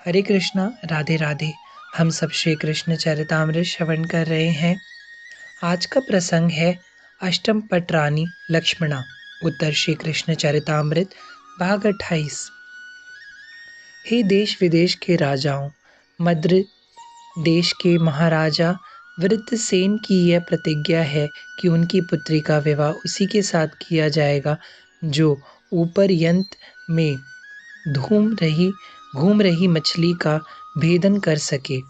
हरे कृष्णा, राधे राधे। हम सब श्री कृष्ण चरितामृत श्रवण कर रहे हैं। आज का प्रसंग है अष्टम पट रानी लक्ष्मणा, उत्तर श्री कृष्ण चरितामृत भाग 28। हे देश विदेश के राजाओं, मद्र देश के महाराजा वृत्रसेन की यह प्रतिज्ञा है कि उनकी पुत्री का विवाह उसी के साथ किया जाएगा जो ऊपर यंत्र में घूम रही मछली का भेदन कर सके।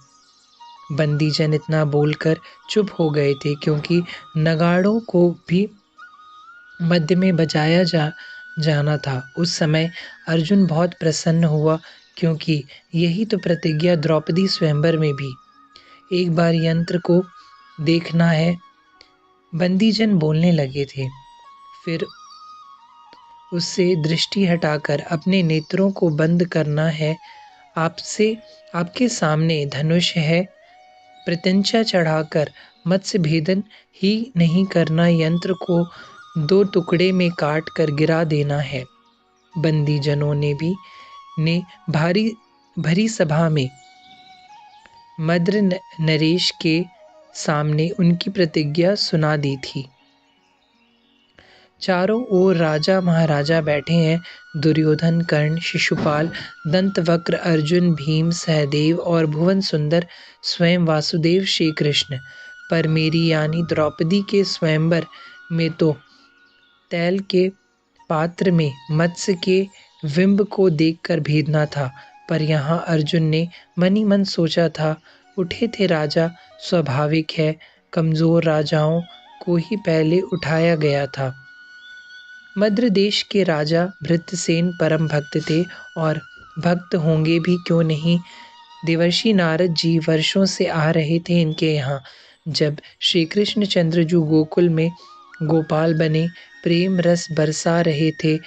बंदीजन इतना बोलकर चुप हो गए थे क्योंकि नगाड़ों को भी मध्य में बजाया जाना था। उस समय अर्जुन बहुत प्रसन्न हुआ क्योंकि यही तो प्रतिज्ञा द्रौपदी स्वयंवर में भी एक बार यंत्र को देखना है। बंदीजन बोलने लगे थे, फिर उससे दृष्टि हटाकर अपने नेत्रों को बंद करना है। आपके सामने धनुष है, प्रत्यंचा चढ़ाकर मत्स्य भेदन ही नहीं करना, यंत्र को 2 टुकड़े में काट कर गिरा देना है। बंदीजनों ने भरी सभा में मद्र नरेश के सामने उनकी प्रतिज्ञा सुना दी थी। चारों ओर राजा महाराजा बैठे हैं। दुर्योधन, कर्ण, शिशुपाल, दंतवक्र, अर्जुन, भीम, सहदेव और भुवन सुंदर स्वयं वासुदेव श्री कृष्ण। पर मेरी यानी द्रौपदी के स्वयंवर में तो तैल के पात्र में मत्स्य के बिंब को देखकर भेदना था। पर यहाँ अर्जुन ने मन ही मन सोचा था, उठे थे राजा, स्वाभाविक है कमजोर राजाओं को ही पहले उठाया गया था। मद्र देश के राजा वृत्रसेन परम भक्त थे और भक्त होंगे भी क्यों नहीं। देवर्षि नारद जी वर्षों से आ रहे थे इनके यहाँ। जब श्री कृष्ण चंद्र जी गोकुल में गोपाल बने प्रेम रस बरसा रहे थे,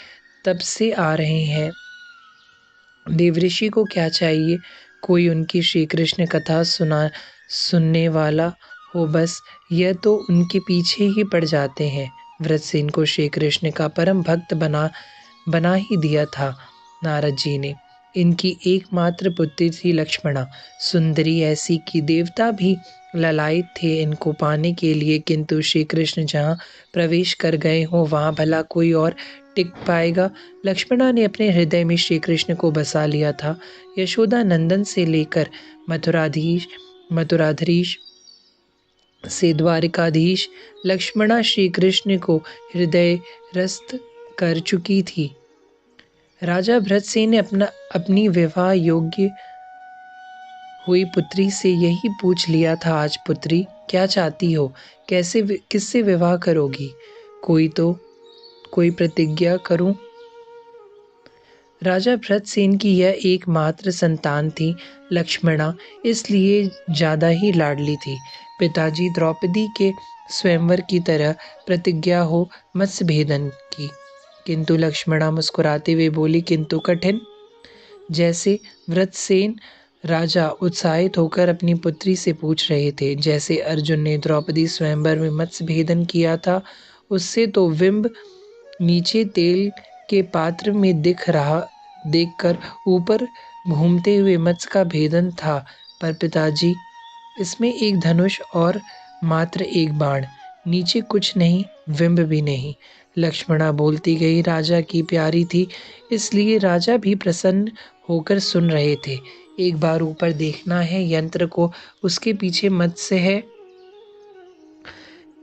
तब से आ रहे हैं। देवर्षि को क्या चाहिए, कोई उनकी श्री कृष्ण कथा सुनने वाला हो, बस यह तो उनके पीछे ही पड़ जाते हैं। वृत्रसेन को श्री कृष्ण का परम भक्त बना ही दिया था नारद जी ने। इनकी एकमात्र पुत्री थी लक्ष्मणा, सुंदरी ऐसी कि देवता भी ललायित थे इनको पाने के लिए। किंतु श्री कृष्ण जहाँ प्रवेश कर गए हो वहाँ भला कोई और टिक पाएगा। लक्ष्मणा ने अपने हृदय में श्री कृष्ण को बसा लिया था। यशोदा नंदन से लेकर मथुराधीश से द्वारिकाधीश लक्ष्मणा श्री कृष्ण को हृदयस्थ कर चुकी थी। राजा भरतसेन ने अपनी विवाह योग्य हुई पुत्री से यही पूछ लिया था, आज पुत्री क्या चाहती हो, किससे विवाह करोगी, कोई प्रतिज्ञा करूं। राजा भरतसेन की यह एकमात्र संतान थी लक्ष्मणा, इसलिए ज्यादा ही लाडली थी। पिताजी द्रौपदी के स्वयंवर की तरह प्रतिज्ञा हो मत्स्य भेदन की, किंतु लक्ष्मणा मुस्कुराते हुए बोली, किंतु कठिन। जैसे वृत्रसेन राजा उत्साहित होकर अपनी पुत्री से पूछ रहे थे, जैसे अर्जुन ने द्रौपदी स्वयंवर में मत्स्य भेदन किया था, उससे तो बिंब नीचे तेल के पात्र में देखकर ऊपर घूमते हुए मत्स्य का भेदन था। पर पिताजी, इसमें एक धनुष और मात्र एक बाण, नीचे कुछ नहीं, बिंब भी नहीं। लक्ष्मणा बोलती गई। राजा की प्यारी थी, इसलिए राजा भी प्रसन्न होकर सुन रहे थे। एक बार ऊपर देखना है यंत्र को, उसके पीछे मत्स्य है।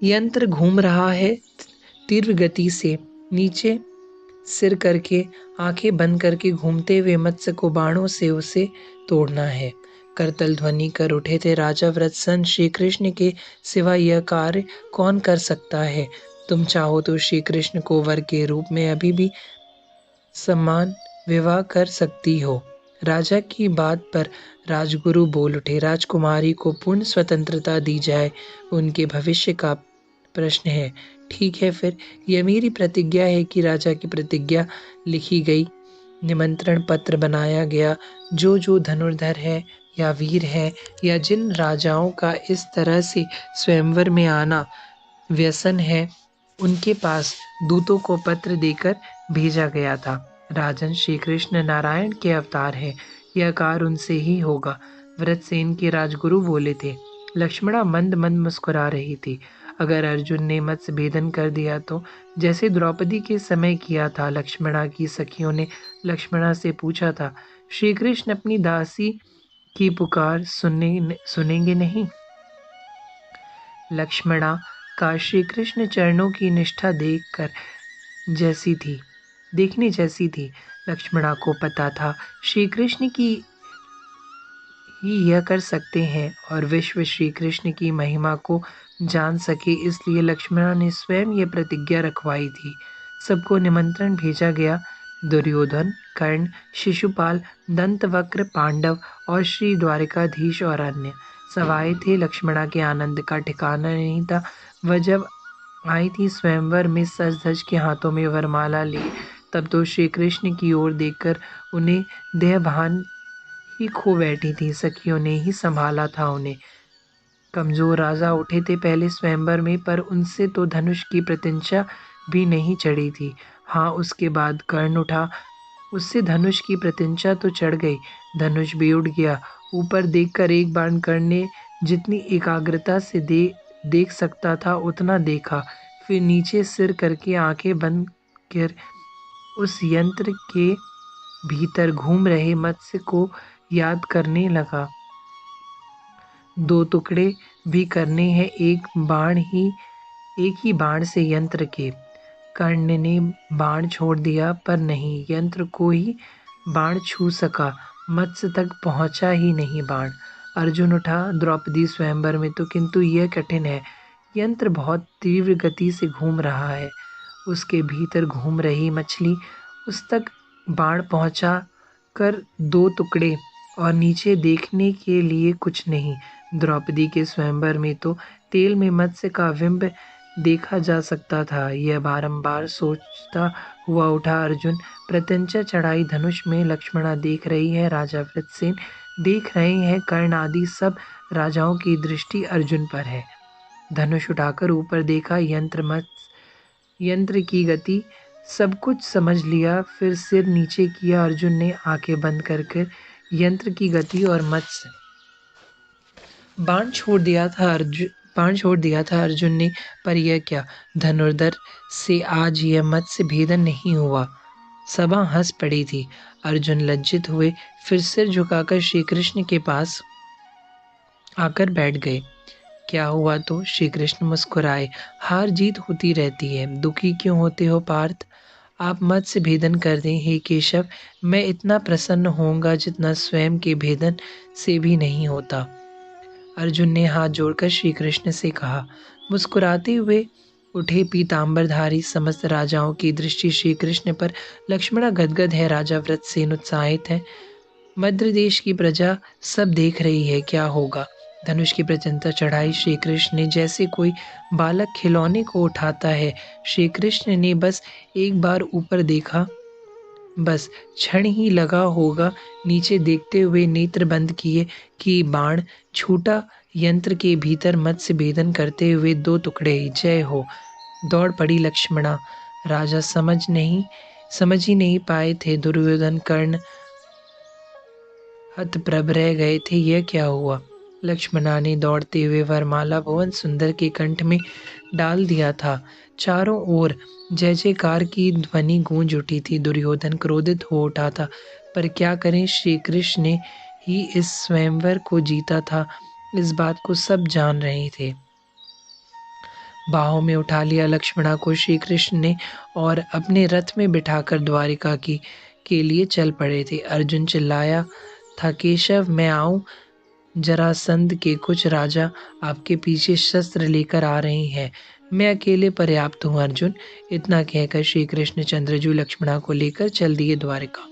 यंत्र घूम रहा है तीव्र गति से, नीचे सिर करके आंखें बंद करके घूमते हुए मत्स्य को बाणों से उसे तोड़ना है। करतल ध्वनि कर उठे थे राजा वृत्रसेन, श्री कृष्ण के सिवा यह कार्य कौन कर सकता है। तुम चाहो तो श्री कृष्ण को वर के रूप में अभी भी सम्मान विवाह कर सकती हो। राजा की बात पर राजगुरु बोल उठे, राजकुमारी को पूर्ण स्वतंत्रता दी जाए, उनके भविष्य का प्रश्न है। ठीक है, फिर यह मेरी प्रतिज्ञा है कि राजा की प्रतिज्ञा लिखी गई, निमंत्रण पत्र बनाया गया। जो धनुर्धर है या वीर है या जिन राजाओं का इस तरह से स्वयंवर में आना व्यसन है, उनके पास दूतों को पत्र देकर भेजा गया था। राजन, श्री कृष्ण नारायण के अवतार हैं, यह कार्य उनसे ही होगा, व्रतसेन के राजगुरु बोले थे। लक्ष्मणा मंद मंद मुस्कुरा रही थी। अगर अर्जुन ने मत्स्य भेदन कर दिया तो जैसे द्रौपदी के समय किया था। लक्ष्मणा की सखियों ने लक्ष्मणा से पूछा था, श्री कृष्ण अपनी दासी की पुकार सुनेंगे नहीं? लक्ष्मणा का श्री कृष्ण चरणों की निष्ठा देखने जैसी थी। लक्ष्मणा को पता था श्री कृष्ण की ही यह कर सकते हैं और विश्व श्री कृष्ण की महिमा को जान सके, इसलिए लक्ष्मणा ने स्वयं यह प्रतिज्ञा रखवाई थी। सबको निमंत्रण भेजा गया। दुर्योधन, कर्ण, शिशुपाल, दंतवक्र, पांडव और श्री द्वारिकाधीश और अन्य सब आए थे। लक्ष्मणा के आनंद का ठिकाना नहीं था। वह जब आई थी स्वयंवर में सज धज के हाथों में वरमाला लिए, तब तो श्री कृष्ण की ओर देखकर उन्हें देहभान ही खो बैठी थी। सखियों ने ही संभाला था उन्हें। कमजोर राजा उठे थे पहले स्वयंवर में, पर उनसे तो धनुष की प्रत्यंचा भी नहीं चढ़ी थी। हाँ, उसके बाद कर्ण उठा, उससे धनुष की प्रत्यंचा तो चढ़ गई, धनुष भी उड़ गया। ऊपर देखकर एक बाण कर्ण ने जितनी एकाग्रता से देख सकता था उतना देखा, फिर नीचे सिर करके आंखें बंद कर उस यंत्र के भीतर घूम रहे मत्स्य को याद करने लगा। 2 टुकड़े भी करने हैं एक ही बाण से यंत्र के। कर्ण ने बाण छोड़ दिया, पर नहीं, यंत्र को ही बाण छू सका, मत्स्य तक पहुंचा ही नहीं बाण। अर्जुन उठा, द्रौपदी स्वयंवर में तो किंतु यह कठिन है, यंत्र बहुत तीव्र गति से घूम रहा है, उसके भीतर घूम रही मछली, उस तक बाण पहुंचा कर 2 टुकड़े और नीचे देखने के लिए कुछ नहीं। द्रौपदी के स्वयंवर में तो तेल में मत्स्य का बिंब देखा जा सकता था। यह बारंबार सोचता हुआ उठा अर्जुन। प्रत्यंचा चढ़ाई धनुष में लक्ष्मणा देख रही है, राजा वृत्रसेन देख रहे हैं, कर्ण आदि सब राजाओं की दृष्टि अर्जुन पर है। धनुष उठाकर ऊपर देखा, यंत्र की गति सब कुछ समझ लिया, फिर सिर नीचे किया। अर्जुन ने आंखें बंद कर यंत्र की गति और मत्स्य बाण छोड़ दिया था अर्जुन ने, पर यह क्या, धनुर्धर से आज यह मत्स्य भेदन नहीं हुआ। सभा हंस पड़ी थी। अर्जुन लज्जित हुए, फिर सिर झुकाकर श्री कृष्ण के पास आकर बैठ गए। क्या हुआ? तो श्री कृष्ण मुस्कुराए, हार जीत होती रहती है, दुखी क्यों होते हो पार्थ? आप मत्स्य भेदन कर दें हे केशव, मैं इतना प्रसन्न होऊंगा जितना स्वयं के भेदन से भी नहीं होता। अर्जुन ने हाथ जोड़कर श्री कृष्ण से कहा। मुस्कुराते हुए उठे पीतांबरधारी समस्त राजाओं की दृष्टि श्री कृष्ण पर। लक्ष्मणा गदगद है, राजा वृत्रसेन उत्साहित है, मध्य देश की प्रजा सब देख रही है, क्या होगा? धनुष की प्रचंडता चढ़ाई श्री कृष्ण ने जैसे कोई बालक खिलौने को उठाता है। श्री कृष्ण ने बस एक बार ऊपर देखा, बस क्षण ही लगा होगा, नीचे देखते हुए नेत्र बंद किए कि बाण छूटा, यंत्र के भीतर मत्स्य भेदन करते हुए 2 टुकड़े। जय हो! दौड़ पड़ी लक्ष्मणा। राजा समझ ही नहीं पाए थे। दुर्योधन, कर्ण हतप्रभ रह गए थे, यह क्या हुआ? लक्ष्मणा ने दौड़ते हुए वरमाला भुवन सुंदर के कंठ में डाल दिया था। चारों ओर जय जयकार की ध्वनि गूंज उठी थी। दुर्योधन क्रोधित हो उठा था, पर क्या करें, श्री कृष्ण ने ही इस स्वयंवर को जीता था, इस बात को सब जान रहे थे। बाहों में उठा लिया लक्ष्मणा को श्री कृष्ण ने और अपने रथ में बिठाकर द्वारिका के लिए चल पड़े थे। अर्जुन चिल्लाया था, केशव मैं आऊं? जरासंध के कुछ राजा आपके पीछे शस्त्र लेकर आ रहे हैं, मैं अकेले पर्याप्त हूँ अर्जुन। इतना कहकर श्री कृष्ण चंद्रजू लक्ष्मणा को लेकर चल दिए द्वारिका।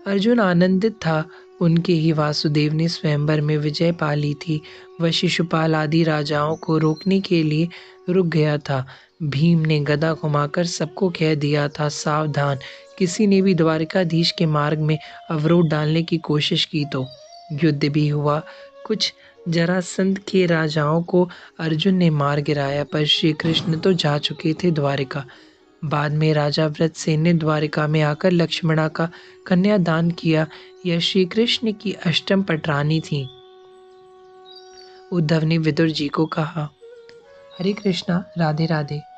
अर्जुन आनंदित था, उनके ही वासुदेव ने स्वयंवर में विजय पा ली थी। वह शिशुपाल आदि राजाओं को रोकने के लिए रुक गया था। भीम ने गदा घुमाकर सबको कह दिया था, सावधान, किसी ने भी द्वारिकाधीश के मार्ग में अवरोध डालने की कोशिश की तो। युद्ध भी हुआ, कुछ जरासंध के राजाओं को अर्जुन ने मार गिराया, पर श्री कृष्ण तो जा चुके थे द्वारिका। बाद में राजा वृत्रसेन ने द्वारिका में आकर लक्ष्मणा का कन्यादान किया। यह श्री कृष्ण की अष्टम पटरानी थी। उद्धव ने विदुर जी को कहा, हरे कृष्णा, राधे राधे।